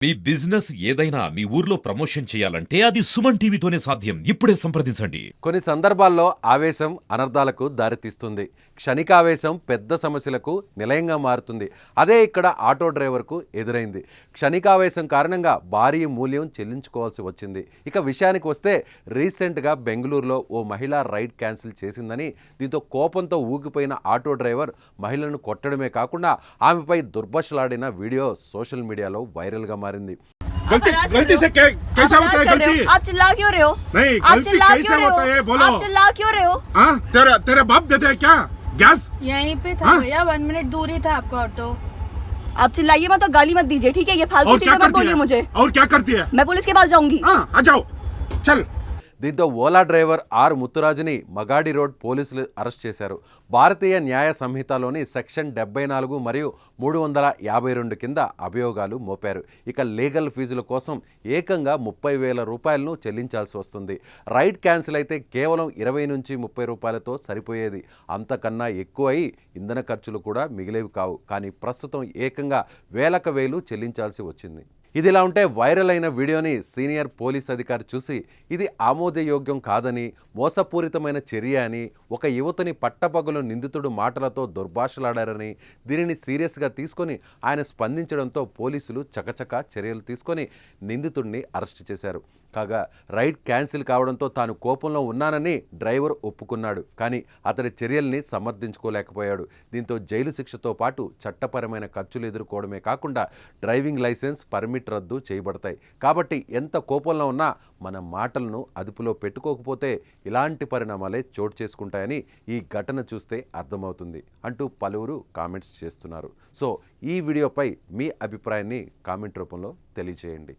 మీ business ఏదైనా మీ ఊర్లో promotion చేయాలంటే అది సుమన్ టీవీతోనే సాధ్యం. ఇప్పుడే సంప్రదించండి. కొన్ని సందర్భాల్లో ఆవేశం అనర్థాలకు దారితీస్తుంది. క్షణికావేశం పెద్ద సమస్యలకు నిలయంగా మారుతుంది. అదే ఇక్కడ ఆటో డ్రైవర్కు ఎదురైంది. క్షణికావేశం కారణంగా భారీ మూల్యం చెల్లించుకోవాల్సి వచ్చింది. ఇక విషయానికి వస్తే రీసెంట్గా బెంగళూరులో ఓ మహిళ రైడ్ క్యాన్సిల్ చేసిందని, దీంతో కోపంతో ఊగిపోయిన ఆటో డ్రైవర్ మహిళను కొట్టడమే కాకుండా ఆమెపై దుర్భాషలాడిన వీడియో సోషల్ మీడియాలో వైరల్గా మారింది. गलती से कैसा होता है गलती? आप चिल्ला क्यों रहे हो? नहीं, गलती कैसे होता है बोलो? आप चिल्ला क्यों रहे हो? हाँ, तेरे बाप देते हैं क्या गैस? यहीं पे था भैया, 1 मिनट दूर ही था आपका ऑटो। आप चिल्लाइए मत और गाली मत दीजिए, ठीक है? ये फालतू और क्या चीजें मत करती बोलिए है? मुझे। और क्या करती है? मैं पुलिस के पास जाऊंगी। हाँ, आ जाओ, चल। దీంతో ఓలా డ్రైవర్ ఆర్ ముత్తురాజుని మగాడి రోడ్ పోలీసులు అరెస్ట్ చేశారు. భారతీయ న్యాయ సంహితలోని సెక్షన్ 74 మరియు 352 కింద అభియోగాలు మోపారు. ఇక లీగల్ ఫీజుల కోసం ఏకంగా 30,000 రూపాయలను చెల్లించాల్సి వస్తుంది. రైడ్ క్యాన్సిల్ అయితే కేవలం 20 నుంచి 30 రూపాయలతో సరిపోయేది. అంతకన్నా ఎక్కువై ఇంధన ఖర్చులు కూడా మిగిలేవి కావు. కానీ ప్రస్తుతం ఏకంగా వేలకు వేలు చెల్లించాల్సి వచ్చింది. ఇదిలా ఉంటే వైరల్ అయిన వీడియోని సీనియర్ పోలీస్ అధికారి చూసి ఇది ఆమోదయోగ్యం కాదని, మోసపూరితమైన చర్య అని, ఒక యువతిని పట్టపగలు నిందితుడు మాటలతో దుర్భాషలాడారని, దీనిని సీరియస్గా తీసుకొని ఆయన స్పందించడంతో పోలీసులు చకచక చర్యలు తీసుకొని నిందితుడిని అరెస్ట్ చేశారు. కాగా రైడ్ క్యాన్సిల్ కావడంతో తాను కోపంలో ఉన్నానని డ్రైవర్ ఒప్పుకున్నాడు. కానీ అతడి చర్యల్ని సమర్థించుకోలేకపోయాడు. దీంతో జైలు శిక్షతో పాటు చట్టపరమైన ఖర్చులు ఎదుర్కోవడమే కాకుండా డ్రైవింగ్ లైసెన్స్, పర్మిట్ రద్దు చేయబడతాయి. కాబట్టి ఎంత కోపంలో ఉన్నా మన మాటలను అదుపులో పెట్టుకోకపోతే ఇలాంటి పరిణామాలే చోటు చేసుకుంటాయని ఈ ఘటన చూస్తే అర్థమవుతుంది అంటూ పలువురు కామెంట్స్ చేస్తున్నారు. సో ఈ వీడియోపై మీ అభిప్రాయాన్ని కామెంట్ రూపంలో తెలియజేయండి.